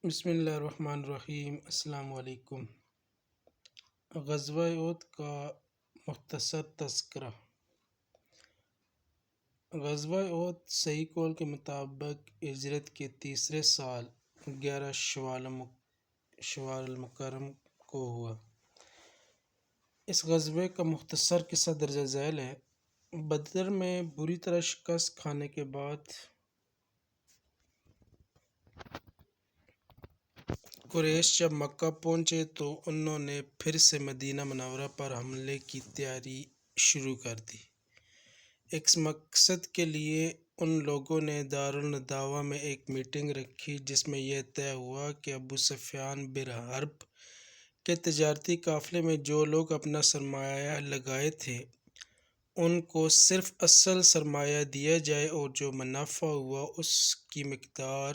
بسم اللہ الرحمن الرحیم۔ السلام علیکم۔ غزوہ احد کا مختصر تذکرہ۔ غزوہ احد صحیح قول کے مطابق ہجرت کے تیسرے سال 11 شوال المکرم کو ہوا۔ اس غزوے کا مختصر قصہ درج ذیل ہے۔ بدر میں بری طرح شکست کھانے کے بعد قریش جب مکہ پہنچے تو انہوں نے پھر سے مدینہ منورہ پر حملے کی تیاری شروع کر دی۔ اس مقصد کے لیے ان لوگوں نے دارالندوہ میں ایک میٹنگ رکھی جس میں یہ طے ہوا کہ ابو سفیان بن حرب کے تجارتی قافلے میں جو لوگ اپنا سرمایہ لگائے تھے ان کو صرف اصل سرمایہ دیا جائے اور جو منافع ہوا اس کی مقدار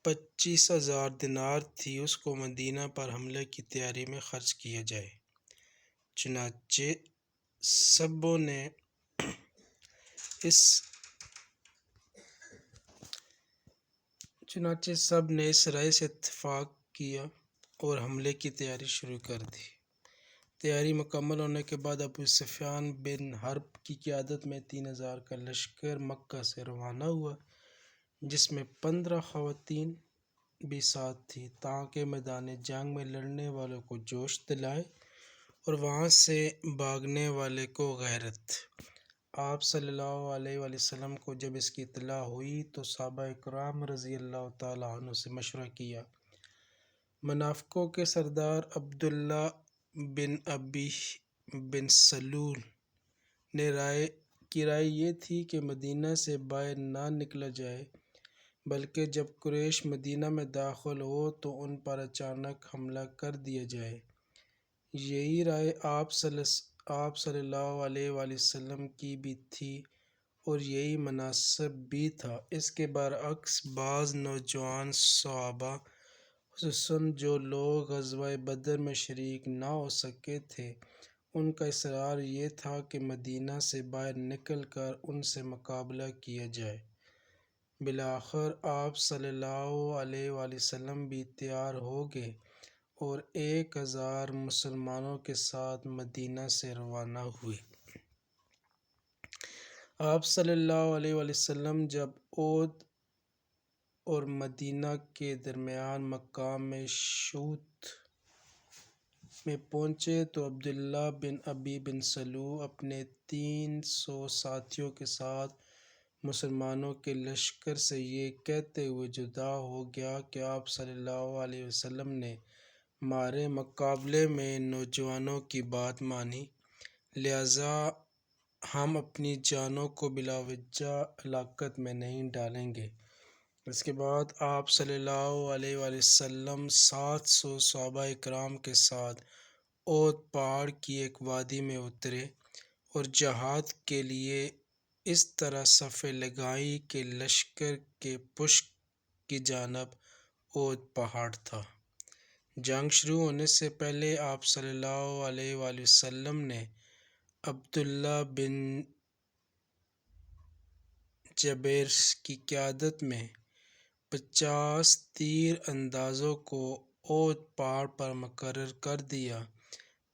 25,000 دینار تھی اس کو مدینہ پر حملے کی تیاری میں خرچ کیا جائے۔ چنانچہ سب نے اس رائے سے اتفاق کیا اور حملے کی تیاری شروع کر دی۔ تیاری مکمل ہونے کے بعد ابو سفیان بن حرب کی قیادت میں 3,000 کا لشکر مکہ سے روانہ ہوا جس میں 15 خواتین بھی ساتھ تھیں تاکہ میدان جنگ میں لڑنے والوں کو جوش دلائے اور وہاں سے بھاگنے والے کو غیرت۔ آپ صلی اللہ علیہ وآلہ وسلم کو جب اس کی اطلاع ہوئی تو صحابہ کرام رضی اللہ تعالیٰ عنہ سے مشورہ کیا۔ منافقوں کے سردار عبداللہ بن ابی بن سلول کی رائے یہ تھی کہ مدینہ سے باہر نہ نکلا جائے بلکہ جب قریش مدینہ میں داخل ہو تو ان پر اچانک حملہ کر دیا جائے۔ یہی رائے آپ صلی اللہ علیہ وآلہ وسلم کی بھی تھی اور یہی مناسب بھی تھا۔ اس کے برعکس بعض نوجوان صحابہ خصوصاً جو لوگ غزوہ بدر میں شریک نہ ہو سکے تھے ان کا اصرار یہ تھا کہ مدینہ سے باہر نکل کر ان سے مقابلہ کیا جائے۔ بالآخر آپ صلی اللہ علیہ وآلہ وسلم بھی تیار ہو گئے اور 1,000 مسلمانوں کے ساتھ مدینہ سے روانہ ہوئے۔ آپ صلی اللہ علیہ وآلہ وسلم جب احد اور مدینہ کے درمیان مقام شوط میں پہنچے تو عبداللہ بن ابی بن سلول اپنے 300 ساتھیوں کے ساتھ مسلمانوں کے لشکر سے یہ کہتے ہوئے جدا ہو گیا کہ آپ صلی اللہ علیہ وسلم نے ہمارے مقابلے میں نوجوانوں کی بات مانی لہٰذا ہم اپنی جانوں کو بلا وجہ ہلاکت میں نہیں ڈالیں گے۔ اس کے بعد آپ صلی اللہ علیہ وآلہ وسلم 700 صحابہ کرام کے ساتھ احد پہاڑ کی ایک وادی میں اترے اور جہاد کے لیے اس طرح صفیں لگائیں کہ لشکر کے پشت کی جانب احد پہاڑ تھا۔ جنگ شروع ہونے سے پہلے آپ صلی اللہ علیہ وآلہ وسلم نے عبداللہ بن جبیر کی قیادت میں 50 تیر اندازوں کو احد پہاڑ پر مقرر کر دیا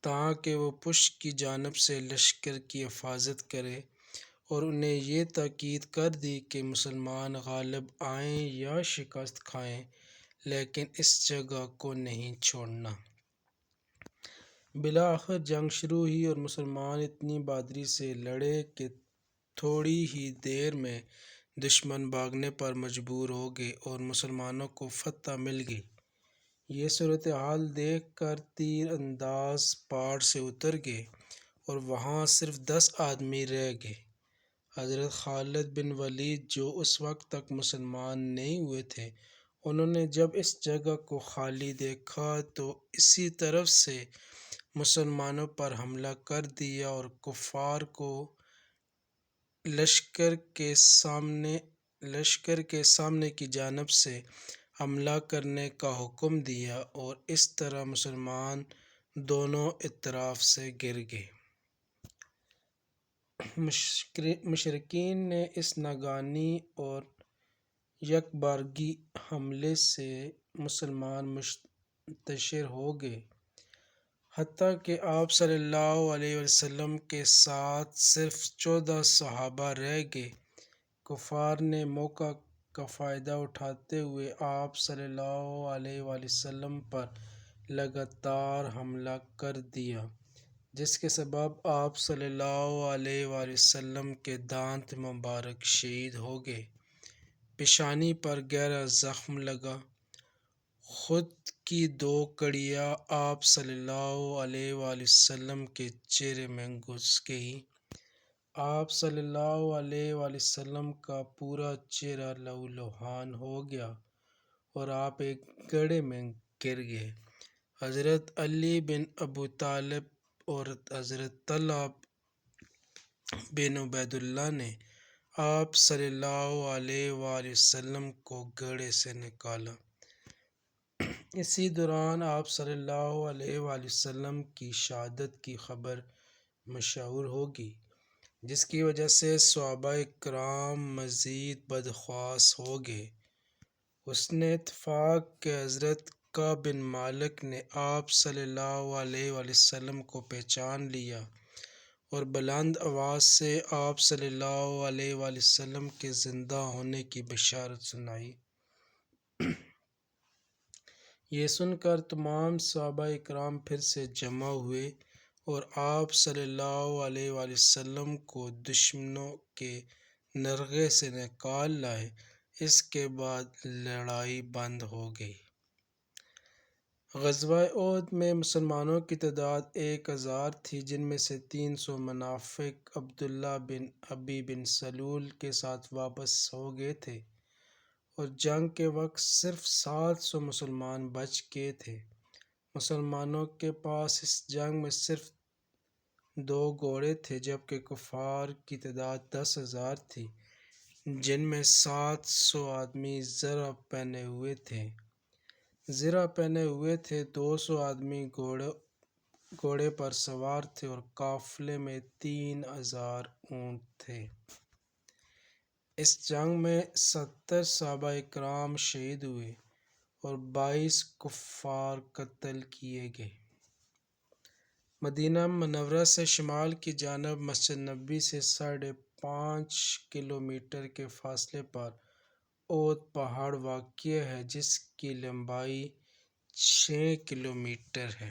تاکہ وہ پشت کی جانب سے لشکر کی حفاظت کریں اور انہیں یہ تاکید کر دی کہ مسلمان غالب آئیں یا شکست کھائیں لیکن اس جگہ کو نہیں چھوڑنا۔ بالآخر جنگ شروع ہوئی اور مسلمان اتنی بہادری سے لڑے کہ تھوڑی ہی دیر میں دشمن بھاگنے پر مجبور ہو گئے اور مسلمانوں کو فتح مل گئی۔ یہ صورتحال دیکھ کر تیر انداز پہاڑ سے اتر گئے اور وہاں صرف 10 آدمی رہ گئے۔ حضرت خالد بن ولید جو اس وقت تک مسلمان نہیں ہوئے تھے انہوں نے جب اس جگہ کو خالی دیکھا تو اسی طرف سے مسلمانوں پر حملہ کر دیا اور کفار کو لشکر کے سامنے کی جانب سے حملہ کرنے کا حکم دیا اور اس طرح مسلمان دونوں اطراف سے گر گئے۔ مشرکین نے اس ناگہانی اور یک بارگی حملے سے مسلمان منتشر ہو گئے، حتیٰ کہ آپ صلی اللہ علیہ وسلم کے ساتھ صرف 14 صحابہ رہ گئے۔ کفار نے موقع کا فائدہ اٹھاتے ہوئے آپ صلی اللہ علیہ وسلم پر لگاتار حملہ کر دیا، جس کے سبب آپ صلی اللہ علیہ وسلم کے دانت مبارک شہید ہو گئے، پیشانی پر گہرا زخم لگا، خون کی 2 کڑیاں آپ صلی اللہ علیہ وسلم کے چہرے میں گھس گئیں، آپ صلی اللہ علیہ وسلم کا پورا چہرہ لہولہان ہو گیا اور آپ ایک گڑھے میں گر گئے۔ حضرت علی بن ابو طالب اور حضرت طلحہ بن عبید اللہ نے آپ صلی اللہ علیہ وسلم کو گڑھے سے نکالا۔ اسی دوران آپ صلی اللہ علیہ وسلم کی شہادت کی خبر مشہور ہو گئی، جس کی وجہ سے صحابہ کرام مزید بدخواص ہو گئے۔ حسنِ اتفاق کہ حضرت کعب بن مالک نے آپ صلی اللہ علیہ وسلم کو پہچان لیا اور بلند آواز سے آپ صلی اللہ علیہ وسلم کے زندہ ہونے کی بشارت سنائی۔ یہ سن کر تمام صحابہ کرام پھر سے جمع ہوئے اور آپ صلی اللہ علیہ وسلم کو دشمنوں کے نرغے سے نکال لائے۔ اس کے بعد لڑائی بند ہو گئی۔ غزوہ احد میں مسلمانوں کی تعداد 1000 تھی، جن میں سے 300 منافق عبداللہ بن ابی بن سلول کے ساتھ واپس ہو گئے تھے اور جنگ کے وقت صرف 700 مسلمان بچ گئے تھے۔ مسلمانوں کے پاس اس جنگ میں صرف 2 گھوڑے تھے، جبکہ کفار کی تعداد 10,000 تھی، جن میں 700 آدمی زرہ پہنے ہوئے تھے۔ 200 آدمی گھوڑے پر سوار تھے اور قافلے میں 3000 اونٹ تھے۔ اس جنگ میں 70 صحابہ کرام شہید ہوئے اور 22 کفار قتل کیے گئے۔ مدینہ منورہ سے شمال کی جانب مسجد نبوی سے 5.5 کلومیٹر کے فاصلے پر احد پہاڑ واقع ہے، جس کی لمبائی 6 کلومیٹر ہے۔